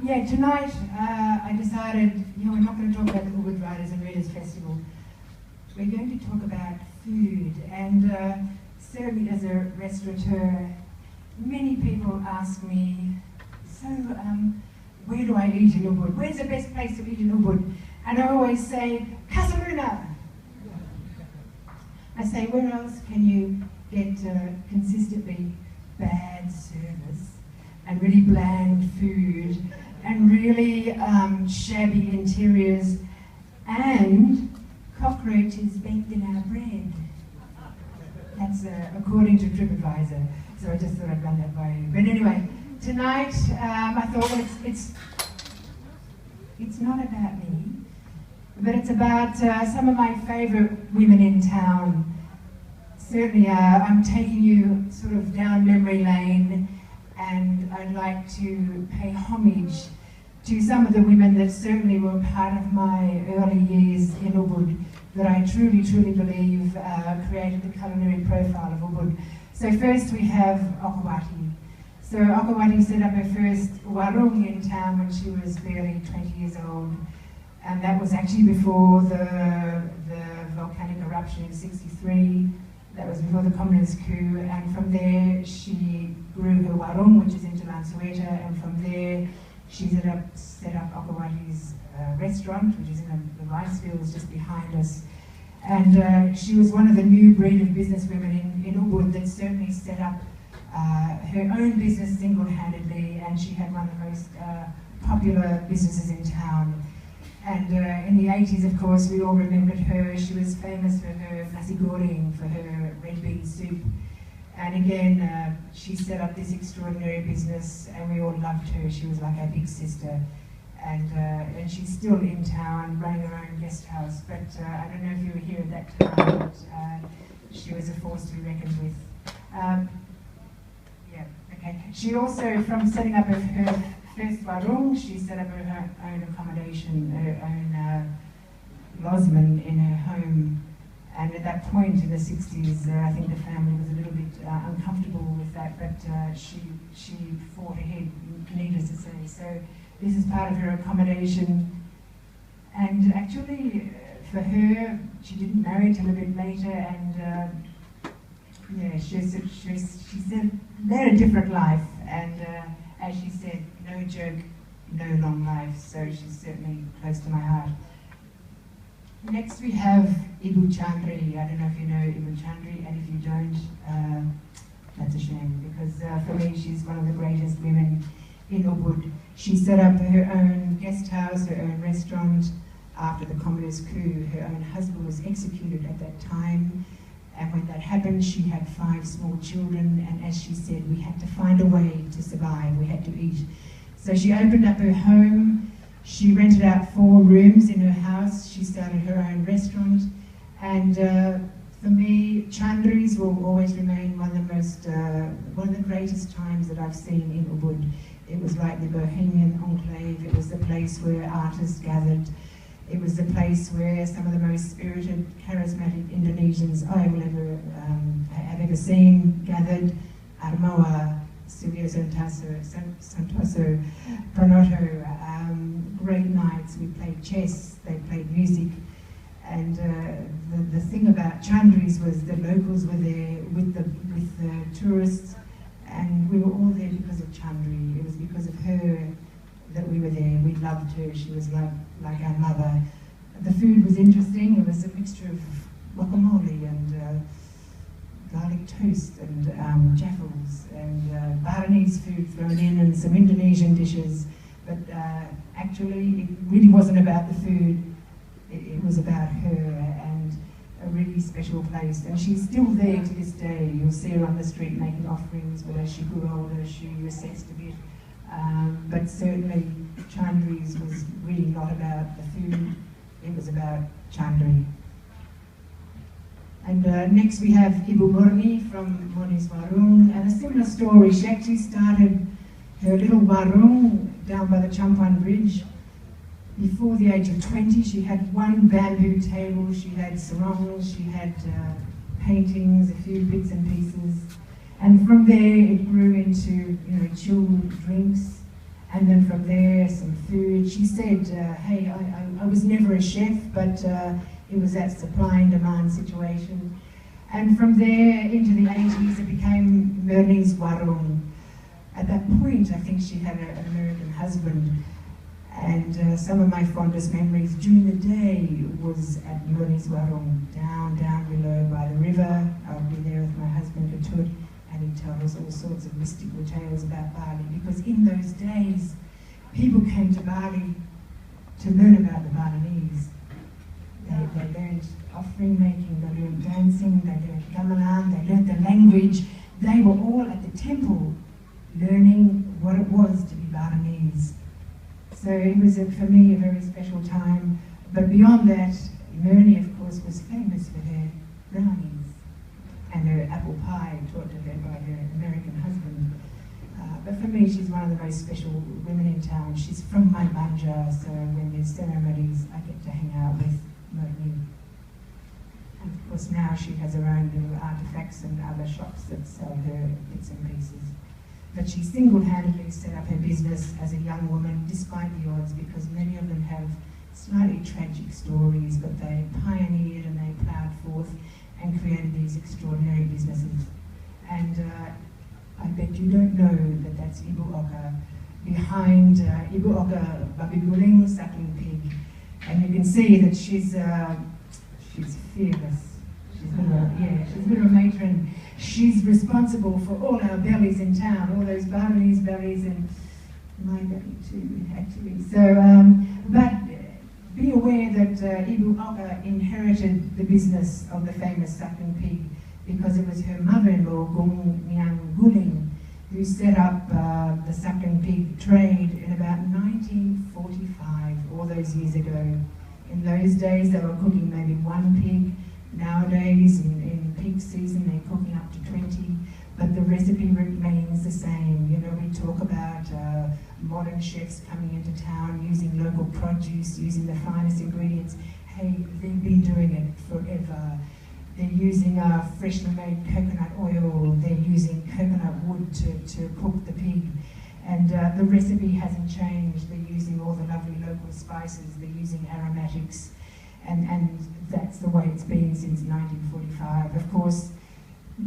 Yeah, tonight I decided, we're not going to talk about the Ubud Writers and Readers Festival. We're going to talk about food, and certainly as a restaurateur, many people ask me, so where do I eat in Ubud? Where's the best place to eat in Ubud? And I always say, Casaluna! I say, where else can you get consistently bad service and really bland food and really shabby interiors and cockroaches baked in our bread? That's according to TripAdvisor, so I just thought I'd run that by you. But anyway, tonight I thought, well, it's not about me, but it's about some of my favourite women in town. Certainly, I'm taking you sort of down memory lane, and I'd like to pay homage to some of the women that certainly were part of my early years in Ubud, that I truly, truly believe created the culinary profile of Ubud. So first we have Okawati. So Okawati set up her first warung in town when she was barely 20 years old. And that was actually before the volcanic eruption in '63. That was before the communist coup. And from there, she grew her warung, which is in Jalan Sueta. And from there, she set up Okawati's restaurant, which is in the rice fields just behind us. And she was one of the new breed of businesswomen in Ubud that certainly set up her own business single-handedly, and she had one of the most popular businesses in town. And in the 80s, of course, we all remembered her. She was famous for her nasi goreng, for her red bean soup. And again, she set up this extraordinary business, and we all loved her. She was like our big sister. And she's still in town, running her own guest house. But I don't know if you were here at that time, but she was a force to be reckoned with. She also, from setting up her first warung, she set up her own accommodation, her own lodgement in her home. And at that point in the 60s, I think the family was a little bit uncomfortable with that, but she fought ahead, needless to say. So this is part of her accommodation. And actually, for her, she didn't marry till a bit later, and she said, led a different life. And as she said, no joke, no long life. So she's certainly close to my heart. Next we have Ibu Chandri. I don't know if you know Ibu Chandri, and if you don't, that's a shame, because for me she's one of the greatest women in Ubud. She set up her own guest house, her own restaurant after the communist coup. Her own husband was executed at that time, and when that happened she had 5 small children, and as she said, we had to find a way to survive, we had to eat. So she opened up her home. She rented out 4 rooms in her house. She started her own restaurant. And for me, Chandri's will always remain one of the greatest times that I've seen in Ubud. It was like the Bohemian enclave. It was the place where artists gathered. It was the place where some of the most spirited, charismatic Indonesians I will have ever seen gathered. Armawa, Silvio Santoso, Pranoto, great nights. We played chess, they played music, and the thing about Chandri's was the locals were there with the tourists, and we were all there because of Chandri. It was because of her that we were there. We loved her. She was like our mother. The food was interesting. It was a mixture of guacamole and garlic toast and jaffles and Balinese food thrown in and some Indonesian dishes. But actually, it really wasn't about the food. It was about her and a really special place. And she's still there to this day. You'll see her on the street making offerings, but as she grew older, she recessed a bit. But certainly, Chandri's was really not about the food. It was about Chandri. And next we have Ibu Murni from Murni's Warung, and a similar story. She actually started her little warung down by the Champan Bridge. Before the age of 20, she had one bamboo table, she had sarongs, she had paintings, a few bits and pieces. And from there it grew into chilled drinks And then from there, some food. She said, hey, I was never a chef, but it was that supply and demand situation. And from there into the 80s, it became Murni's Warung. At that point, I think she had an American husband. And some of my fondest memories during the day was at Murni's Warung, down below by the river. I would be there with my husband, Katut, and he'd tell us all sorts of mystical tales about Bali, because in those days, people came to Bali to learn about the Balinese. They learned offering making, they learned dancing, they learned gamelan, they learned the language. They were all at the temple learning what it was to be Balinese. So it was, for me, a very special time. But beyond that, Murni, of course, was famous for her brownies and her apple pie taught to her by her American husband. But for me, she's one of the most special women in town. She's from my banja, so when there's ceremonies, I get to hang out with Murni. And of course, now she has her own little artifacts and other shops that sell her bits and pieces. But she single-handedly set up her business as a young woman, despite the odds, because many of them have slightly tragic stories, but they pioneered and they ploughed forth and created these extraordinary businesses. And I bet you don't know that that's Ibu Oka. Behind Ibu Oka, Babi Guling, suckling pig. And you can see that she's fearless. She's a little matron. She's responsible for all our bellies in town, all those Balinese bellies, and my belly too, actually. So, but be aware that Ibu Oka inherited the business of the famous suckling pig because it was her mother-in-law, Gung Nyang Guling, who set up the suckling pig trade in about 1945, all those years ago. In those days, they were cooking maybe one pig. Nowadays, in peak season, they're cooking up to 20, but the recipe remains the same. You know, we talk about modern chefs coming into town, using local produce, using the finest ingredients. Hey, they've been doing it forever. They're using freshly made coconut oil. They're using coconut wood to cook the pig. And the recipe hasn't changed. They're using all the lovely local spices. They're using aromatics. And that's the way it's been since 1945. Of course,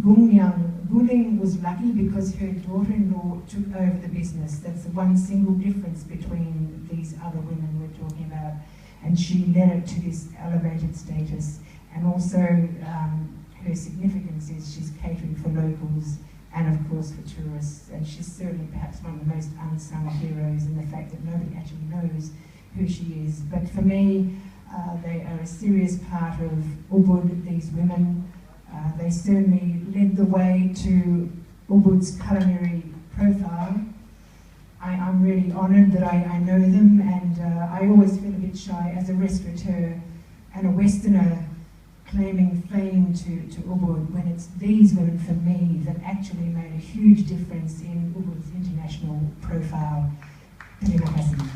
Guling was lucky because her daughter-in-law took over the business. That's the one single difference between these other women we're talking about. And she led it to this elevated status. And also, her significance is she's catering for locals and of course for tourists. And she's certainly perhaps one of the most unsung heroes in the fact that nobody actually knows who she is. But for me, they are a serious part of Ubud, these women. They certainly led the way to Ubud's culinary profile. I'm really honoured that I know them, and I always feel a bit shy as a restaurateur and a Westerner claiming fame to Ubud when it's these women for me that actually made a huge difference in Ubud's international profile. Terima kasih.